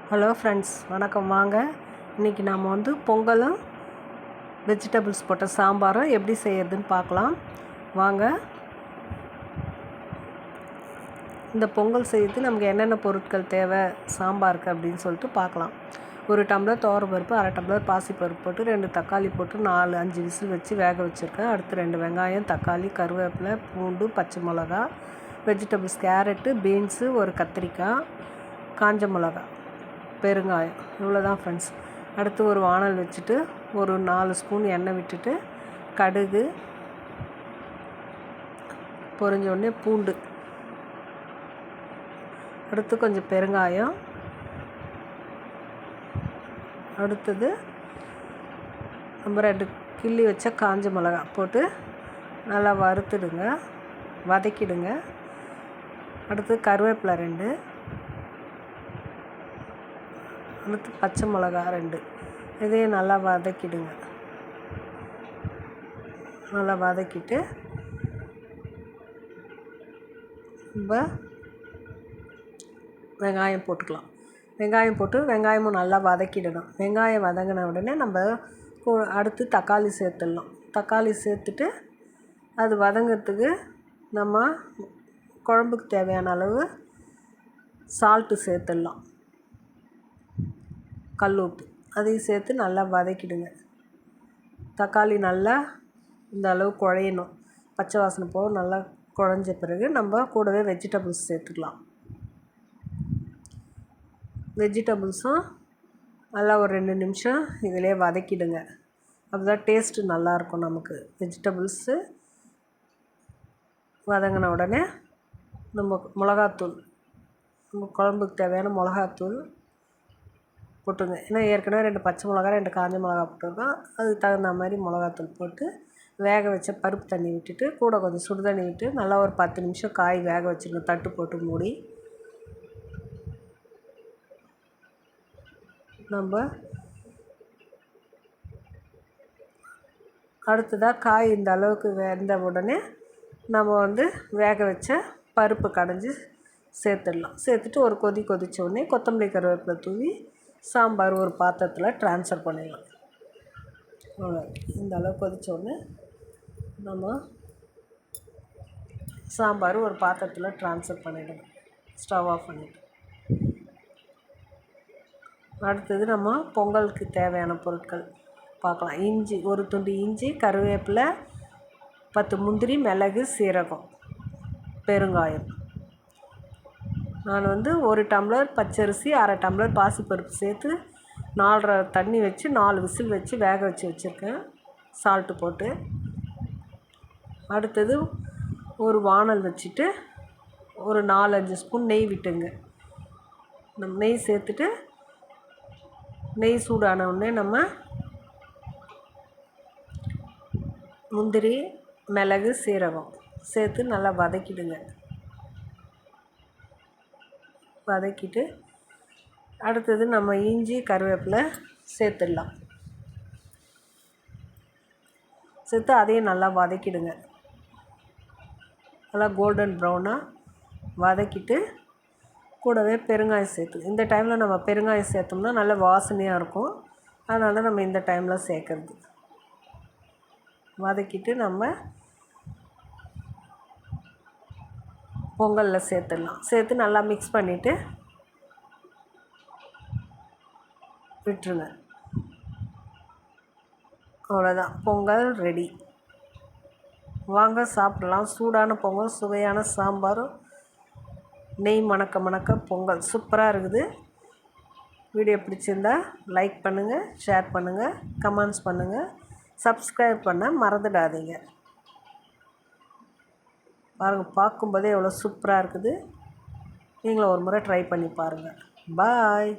Hello friends, வணக்கம். வாங்க இன்றைக்கி நாம் பொங்கலும் வெஜிடபிள்ஸ் போட்ட சாம்பாரும் எப்படி செய்யறதுன்னு பார்க்கலாம். வாங்க. இந்த பொங்கல் செய்யறது நமக்கு என்னென்ன பொருட்கள் தேவை சாம்பாருக்கு அப்படின்னு சொல்லிட்டு பார்க்கலாம். ஒரு டம்ளர் துவரம்பருப்பு, அரை டம்ளர் பாசிப்பருப்பு போட்டு 2 தக்காளி போட்டு 4-5 விசில் வச்சு வேக வச்சுருக்கேன். அடுத்து 2 வெங்காயம், தக்காளி, கருவேப்பிலை, பூண்டு, பச்சை மிளகா, வெஜிடபிள்ஸ் கேரட்டு, பீன்ஸு, ஒரு கத்திரிக்காய், காஞ்ச மிளகா, பெருங்காயம், இவ்வளோதான் ஃப்ரெண்ட்ஸ். அடுத்து ஒரு வானல் வச்சுட்டு ஒரு 4 ஸ்பூன் எண்ணெய் விட்டுட்டு கடுகு பொரிஞ்ச உடனே பூண்டு, அடுத்து கொஞ்சம் பெருங்காயம், அடுத்தது நம்ம 2 கிள்ளி வச்ச காஞ்ச மிளகா போட்டு நல்லா வறுத்துடுங்க, வதக்கிடுங்க. அடுத்து கருவேப்பிலை 2, அடுத்து பச்சை மிளகா 2, இதையும் நல்லா வதக்கிடுங்க. நல்லா வதக்கிட்டு நம்ம வெங்காயம் போட்டுக்கலாம். வெங்காயம் போட்டு வெங்காயமும் நல்லா வதக்கிடணும். வெங்காயம் வதங்கின உடனே நம்ம அடுத்து தக்காளி சேர்த்துடலாம். தக்காளி சேர்த்துட்டு அது வதங்கிறதுக்கு நம்ம குழம்புக்கு தேவையான அளவு சால்ட்டு சேர்த்துடலாம், கல் உப்பு, அதையும் சேர்த்து நல்லா வதக்கிடுங்க. தக்காளி நல்லா இந்த அளவு குழையணும், பச்சை வாசனை போக நல்லா குழஞ்ச பிறகு நம்ம கூடவே வெஜிடபிள்ஸ் சேர்த்துக்கலாம். வெஜிடபிள்ஸும் நல்லா ஒரு 2 நிமிஷம் இதிலே வதக்கிடுங்க. அப்போதான் டேஸ்ட்டு நல்லாயிருக்கும் நமக்கு. வெஜிடபிள்ஸு வதங்கின உடனே நம்ம மிளகாத்தூள், நம்ம குழம்புக்கு தேவையான மிளகாத்தூள் போட்டுங்க. ஏன்னா ஏற்கனவே 2 பச்சை மிளகா 2 காஞ்ச மிளகா போட்டிருக்கோம். அதுக்கு தகுந்த மாதிரி மிளகாத்தூள் போட்டு வேக வச்ச பருப்பு தண்ணி விட்டுட்டு கூட கொஞ்சம் சுடு தண்ணி விட்டு நல்லா ஒரு 10 நிமிஷம் காய் வேக வச்சுருங்க, தட்டு போட்டு மூடி. நம்ம அடுத்ததாக காய் இந்த அளவுக்கு வெந்த உடனே நம்ம வேக வச்ச பருப்பு கடைஞ்சி சேர்த்துடலாம். சேர்த்துட்டு ஒரு கொதித்த உடனே கொத்தமல்லி கருவேப்பிலை தூவி சாம்பார் ஒரு பாத்திரத்தில் ட்ரான்ஸ்ஃபர் பண்ணிடலாம். இந்த அளவு கொதித்த உடனே நம்ம சாம்பார் ஒரு பாத்திரத்தில் ட்ரான்ஸ்ஃபர் பண்ணிடணும். ஸ்டவ் ஆஃப் பண்ணிவிட்டு அடுத்தது நம்ம பொங்கலுக்கு தேவையான பொருட்கள் பார்க்கலாம். இஞ்சி, ஒரு துண்டு இஞ்சி, கருவேப்பிலை, 10 முந்திரி, மிளகு, சீரகம், பெருங்காயம். நான் 1 டம்ளர் பச்சரிசி, அரை டம்ளர் பாசிப்பருப்பு சேர்த்து 4.5 தண்ணி வச்சு 4 விசில் வச்சு வேக வச்சு வச்சுருக்கேன், சால்ட்டு போட்டு. அடுத்தது ஒரு வானல் வச்சுட்டு ஒரு 4-5 ஸ்பூன் நெய் விட்டுங்க. நம்ம நெய் சேர்த்துட்டு நெய் சூடான உடனே நம்ம முந்திரி, மிளகு, சீரகம் சேர்த்து நல்லா வதக்கிடுங்க. வதக்கிட்டு அடுத்தது நம்ம இஞ்சி கருவேப்பிலை சேர்த்துடலாம். சேர்த்து அதையும் நல்லா வதக்கிடுங்க. நல்லா கோல்டன் ப்ரௌனாக வதக்கிட்டு கூடவே பெருங்காயம் சேர்த்து, இந்த டைமில் நம்ம பெருங்காயம் சேர்த்தோம்னா நல்ல வாசனையாக இருக்கும். அதனால் நம்ம இந்த டைமில் சேர்க்குறது. வதக்கிட்டு நம்ம பொங்கலில் சேர்த்துடலாம். சேர்த்து நல்லா மிக்ஸ் பண்ணிவிட்டு விட்டுருங்க. அவ்வளோதான், பொங்கல் ரெடி. வாங்க சாப்பிடலாம். சூடான பொங்கல், சுவையான சாம்பாரும், நெய் மணக்க மணக்க பொங்கல் சூப்பராக இருக்குது. வீடியோ பிடிச்சிருந்தா லைக் பண்ணுங்கள், ஷேர் பண்ணுங்கள், கமெண்ட்ஸ் பண்ணுங்கள், சப்ஸ்கிரைப் பண்ண மறந்துடாதீங்க. பாருங்கள், பார்க்கும்போதே எவ்வளோ சூப்பராக இருக்குது. நீங்களும் ஒரு முறை ட்ரை பண்ணி பாருங்கள். பாய்.